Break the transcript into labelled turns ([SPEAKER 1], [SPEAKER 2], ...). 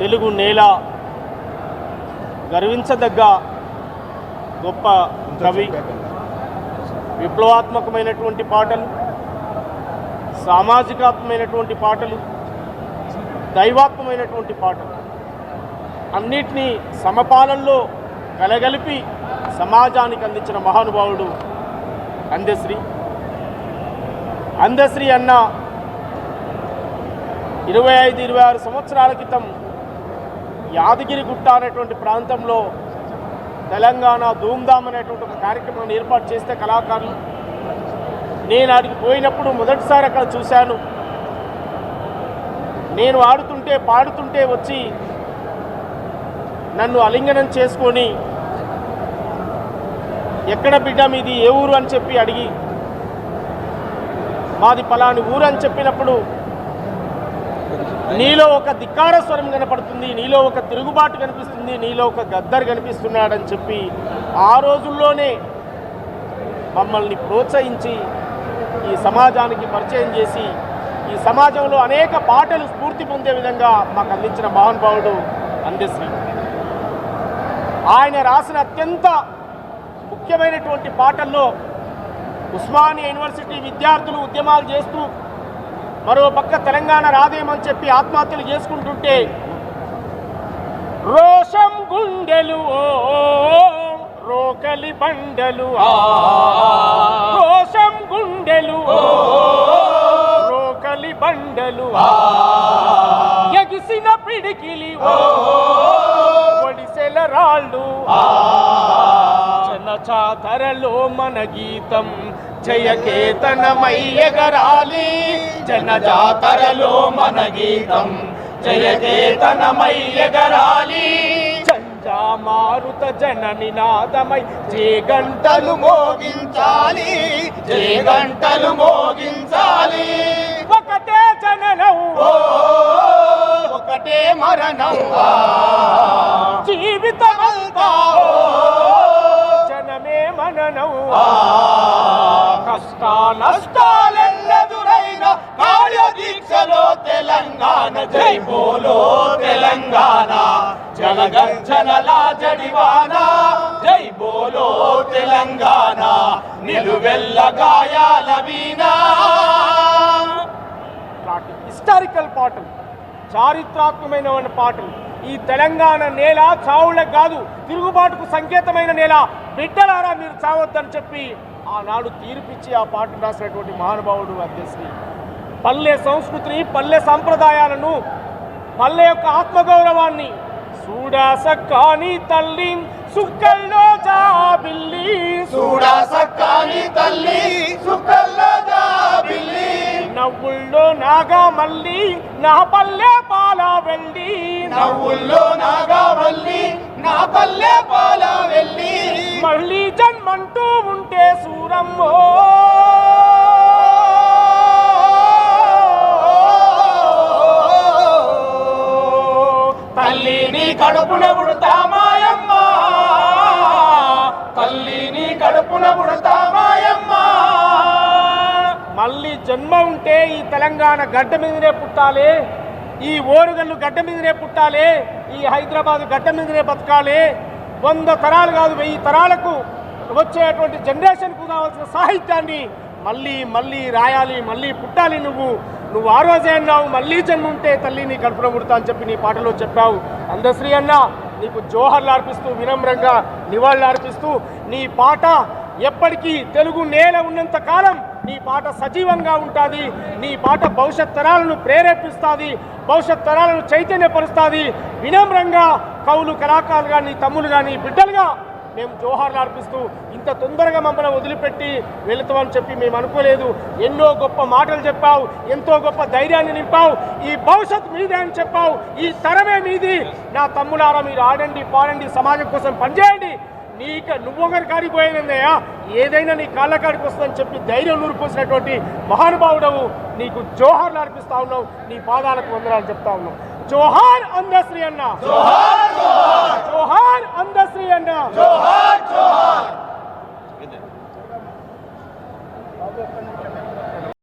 [SPEAKER 1] తెలుగు నేల గర్వించదగ్గ గొప్ప కవి, విప్లవాత్మకమైనటువంటి పాటలు, సామాజికాత్మకమైనటువంటి పాటలు, దైవాత్మమైనటువంటి పాటలు అన్నిటినీ సమపాలనలో కలగలిపి సమాజానికి అందించిన మహానుభావుడు అందశ్రీ. అందశ్రీ అన్న 25-26 సంవత్సరాల క్రితం యాదగిరిగుట్ట అనేటువంటి ప్రాంతంలో తెలంగాణ ధూమ్ధామ్ అనేటువంటి ఒక కార్యక్రమాన్ని ఏర్పాటు చేస్తే కళాకారులు, నేను అక్కడికి పోయినప్పుడు మొదటిసారి అక్కడ చూశాను. నేను ఆడుతుంటే పాడుతుంటే వచ్చి నన్ను ఆలింగనం చేసుకొని ఎక్కడ బిడ్డ మీది ఏ ఊరు అని చెప్పి అడిగి మాది పలాని ఊరు అని చెప్పినప్పుడు నీలో ఒక ధిక్కార స్వరం కనపడుతుంది, నీలో ఒక తిరుగుబాటు కనిపిస్తుంది, నీలో ఒక గద్దర్ కనిపిస్తున్నాడని చెప్పి ఆ రోజుల్లోనే మమ్మల్ని ప్రోత్సహించి ఈ సమాజానికి పరిచయం చేసి ఈ సమాజంలో అనేక పాటలు స్ఫూర్తి పొందే విధంగా మాకు అందించిన మహానుభావుడు అందశ్రీ. ఆయన రాసిన అత్యంత ముఖ్యమైనటువంటి పాటల్లో ఉస్మానియా యూనివర్సిటీ విద్యార్థులు ఉద్యమాలు చేస్తూ మరో పక్క తెలంగాణ రాదేమని చెప్పి ఆత్మహత్యలు చేసుకుంటుంటే రోషం గుండెలు రోకలి బండలు, రోషం గుండెలు రోకలి బండలు, ఎగిసిన పిడికిలి ఒడిసెల రాళ్ళు, జనచాతరలో మన గీతం జయకేతనమై ఎగరాలి, జనజాతరలో మన గీతం జయకేతనమై ఎగరాలి, జంజామారుత జన నినాదమై జేగంటలు మోగించాలి, జేగంటలు మోగించాలి. ఒకటే జననం ఒకటే మరణం, జీవితమంతా జనమే మననం, కష్ట నష్టాలెన్నెదురైన కార్యదీక్షలో తెలంగాణ జై బోలో తెలంగాణ, జనగర్జనల జడివాన జై బోలో తెలంగాణ, నిలువెల్ల గాయాల వీణా. హిస్టారికల్ పాటలు, చారిత్రాత్మకమైన పాటలు. ఈ తెలంగాణ నేల చావులకు కాదు, తిరుగుబాటుకు సంకేతమైన నేల. బిడ్డలారా మీరు చావొద్దని చెప్పి ఆనాడు తీర్పిచ్చి ఆ పాట రాసినటువంటి మహానుభావుడు అందశ్రీ. పల్లె సంస్కృతిని, పల్లె సంప్రదాయాలను, పల్లె యొక్క ఆత్మగౌరవాన్ని చూడాసక్కాని తల్లి సుక్కల్లో జాబిల్లి, చూడాసక్కాని తల్లి సుక్కల్లో జాబిల్లి, నవ్వుల్లో నాగా మల్లి నా పల్లె పాల వెళ్ళి, నవ్వుల్లో నాగా మల్లి నా పల్లె పాల వెళ్ళి, మళ్ళీ జన్మంటూ ఉంటే సూరమ్మో తల్లిని కడుపున పుడతా మాయమ్మ, తల్లిని కడుపున పుడతా మాయమ్మ. మళ్ళీ జన్మ ఉంటే ఈ తెలంగాణ గడ్డ మీదనే పుట్టాలి, ఈ ఓరుగల్లు గడ్డ మీదనే పుట్టాలి, ఈ హైదరాబాద్ గడ్డ మీదనే బతకాలి. 100 తరాలు కాదు 1000 తరాలకు వచ్చేటువంటి జనరేషన్కు కావాల్సిన సాహిత్యాన్ని మళ్ళీ మళ్ళీ రాయాలి, మళ్ళీ పుట్టాలి. నువ్వు ఆ రోజే అన్నావు మళ్ళీ జన్మ ఉంటే తల్లిని కడుపున పుడతా అని చెప్పి నీ పాటలో చెప్పావు. అందశ్రీ అన్న నీకు జోహర్లు అర్పిస్తూ, వినమ్రంగా నివాళులు అర్పిస్తూ, నీ పాట ఎప్పటికీ తెలుగు నేల ఉన్నంత కాలం నీ పాట సజీవంగా ఉంటుంది. నీ పాట భవిష్యత్ తరాలను ప్రేరేపిస్తుంది, భవిష్యత్ తరాలను చైతన్యపరుస్తుంది. వినమ్రంగా కవులు, కళాకారులుగా, నీ తమ్ములుగా, నీ బిడ్డలుగా మేము జోహార్లు అర్పిస్తూ, ఇంత తొందరగా మమ్మల్ని వదిలిపెట్టి వెళుతామని చెప్పి మేము అనుకోలేదు. ఎన్నో గొప్ప మాటలు చెప్పావు, ఎంతో గొప్ప ధైర్యాన్ని నింపావు. ఈ భవిష్యత్ మీదే అని చెప్పావు, ఈ తరమే మీది. నా తమ్ములారా మీరు ఆడండి, పాడండి, సమాజం కోసం పనిచేయండి. నువ్వు ఒకరి కాడికి పోయినదయ్యా, ఏదైనా నీ కాళ్ళ కాడికి వస్తుందని చెప్పి ధైర్యం నూరిపోసినటువంటి మహానుభావుడవు. నీకు జోహార్లు అర్పిస్తా ఉన్నావు, నీ పాదాలకు వందనాలు చెప్తా ఉన్నావు. జోహార్ అందశ్రీ అన్న, జోహార్ జోహార్, జోహార్ అందశ్రీ అన్న, జోహార్ జోహార్.